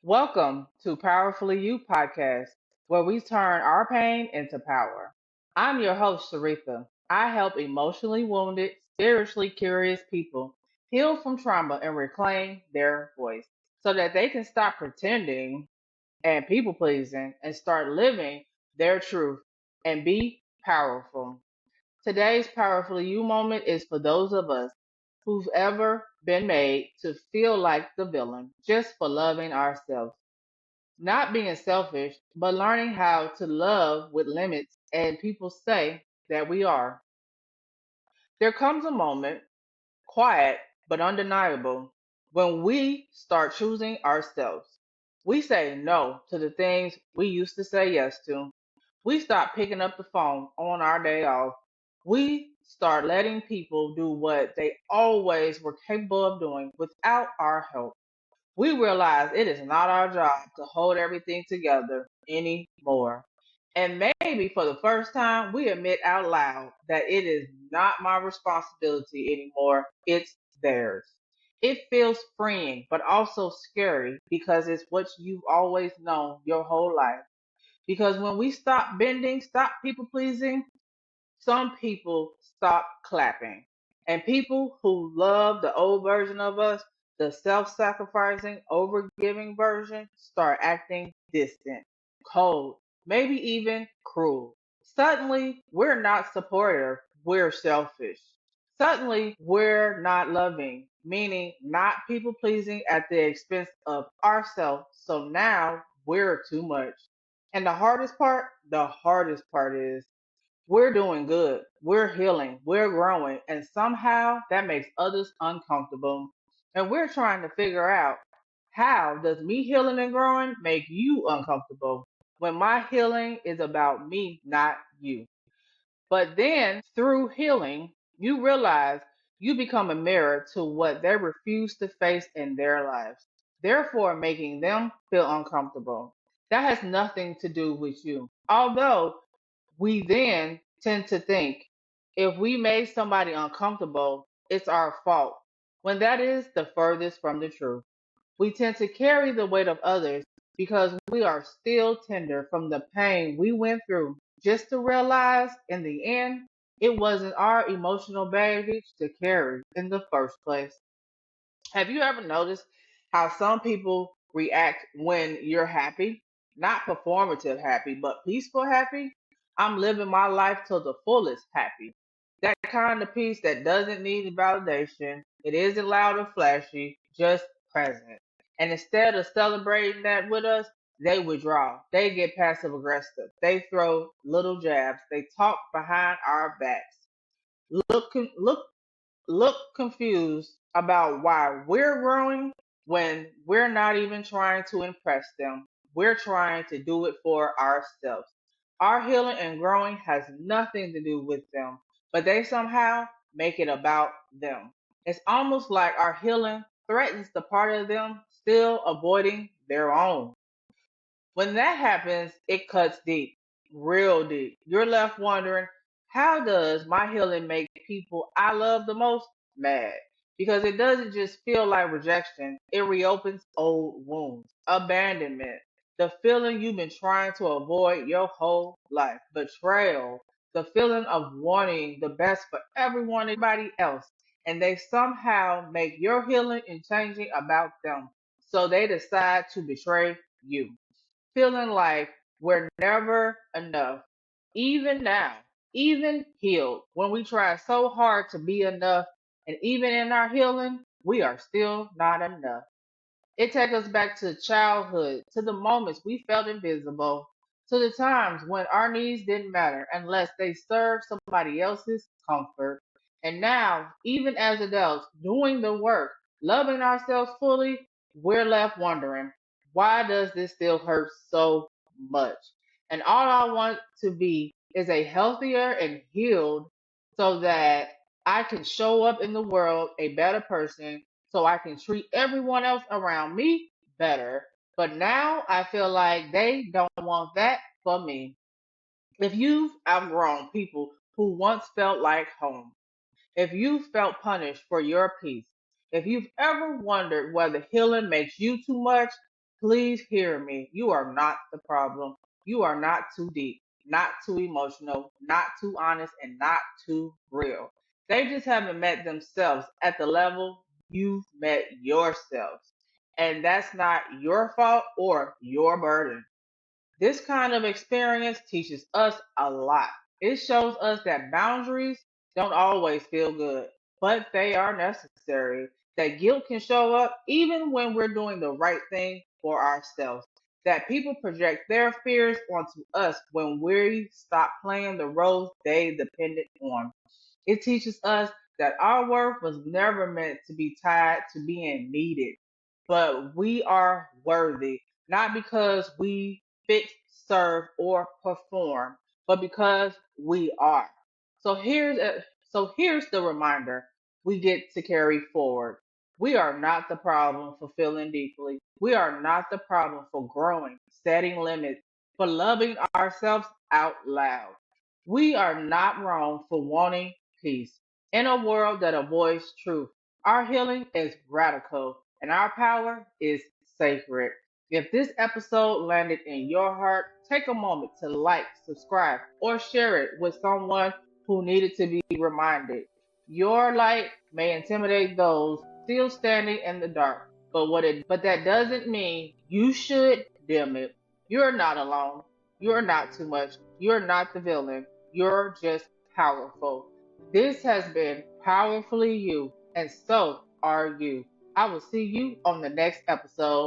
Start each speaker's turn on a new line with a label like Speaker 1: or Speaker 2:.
Speaker 1: Welcome to Powerfully You podcast, where we turn our pain into power. I'm your host, Shareatha. I help emotionally wounded, spiritually curious people heal from trauma and reclaim their voice so that they can stop pretending and people pleasing and start living their truth and be powerful. Today's Powerfully You moment is for those of us who've ever been made to feel like the villain just for loving ourselves. Not being selfish, but learning how to love with limits, and people say that we are. There comes a moment, quiet but undeniable, when we start choosing ourselves. We say no to the things we used to say yes to. We stop picking up the phone on our day off. We start letting people do what they always were capable of doing without our help. We realize it is not our job to hold everything together anymore. And maybe for the first time, we admit out loud that it is not my responsibility anymore, it's theirs. It feels freeing, but also scary because it's what you've always known your whole life. Because when we stop bending, stop people pleasing, some people stop clapping. And people who love the old version of us, the self sacrificing, over-giving version, start acting distant, cold, maybe even cruel. Suddenly, we're not supportive, we're selfish. Suddenly, we're not loving, meaning not people pleasing at the expense of ourselves. So now we're too much. And the hardest part is we're doing good. We're healing. We're growing. And somehow that makes others uncomfortable. And we're trying to figure out, how does me healing and growing make you uncomfortable when my healing is about me, not you? But then through healing, you realize you become a mirror to what they refuse to face in their lives, therefore making them feel uncomfortable. That has nothing to do with you. Although we then tend to think if we made somebody uncomfortable, it's our fault, when that is the furthest from the truth. We tend to carry the weight of others because we are still tender from the pain we went through, just to realize in the end, it wasn't our emotional baggage to carry in the first place. Have you ever noticed how some people react when you're happy? Not performative happy, but peaceful happy. I'm living my life to the fullest happy. That kind of peace that doesn't need validation. It isn't loud or flashy, just present. And instead of celebrating that with us, they withdraw. They get passive aggressive. They throw little jabs. They talk behind our backs. Look look confused about why we're growing when we're not even trying to impress them. We're trying to do it for ourselves. Our healing and growing has nothing to do with them, but they somehow make it about them. It's almost like our healing threatens the part of them still avoiding their own. When that happens, it cuts deep, real deep. You're left wondering, how does my healing make people I love the most mad? Because it doesn't just feel like rejection, it reopens old wounds, abandonment, the feeling you've been trying to avoid your whole life, betrayal, the feeling of wanting the best for everyone and everybody else. And they somehow make your healing and changing about them. So they decide to betray you, feeling like we're never enough. Even now, even healed, when we try so hard to be enough, and even in our healing, we are still not enough. It takes us back to childhood, to the moments we felt invisible, to the times when our needs didn't matter unless they served somebody else's comfort. And now, even as adults, doing the work, loving ourselves fully, we're left wondering, why does this still hurt so much? And all I want to be is a healthier and healed, so that I can show up in the world a better person, so I can treat everyone else around me better. But now I feel like they don't want that for me. If you've outgrown people who once felt like home, if you felt punished for your peace, if you've ever wondered whether healing makes you too much, Please hear me. You are not the problem. You are not too deep, not too emotional, not too honest, and not too real. They just haven't met themselves at the level you've met yourselves. And that's not your fault or your burden. This kind of experience teaches us a lot. It shows us that boundaries don't always feel good, but they are necessary. That guilt can show up even when we're doing the right thing for ourselves. That people project their fears onto us when we stop playing the roles they depended on. It teaches us that our worth was never meant to be tied to being needed, but we are worthy, not because we fix, serve, or perform, but because we are. So here's the reminder we get to carry forward. We are not the problem for feeling deeply. We are not the problem for growing, setting limits, for loving ourselves out loud. We are not wrong for wanting peace in a world that avoids truth. Our healing is radical and our power is sacred. If this episode landed in your heart, take a moment to like, subscribe, or share it with someone who needed to be reminded. Your light may intimidate those still standing in the dark, but that doesn't mean you should dim it. You're not alone. You're not too much. You're not the villain. You're just powerful. This has been Powerfully You, and so are you. I will see you on the next episode.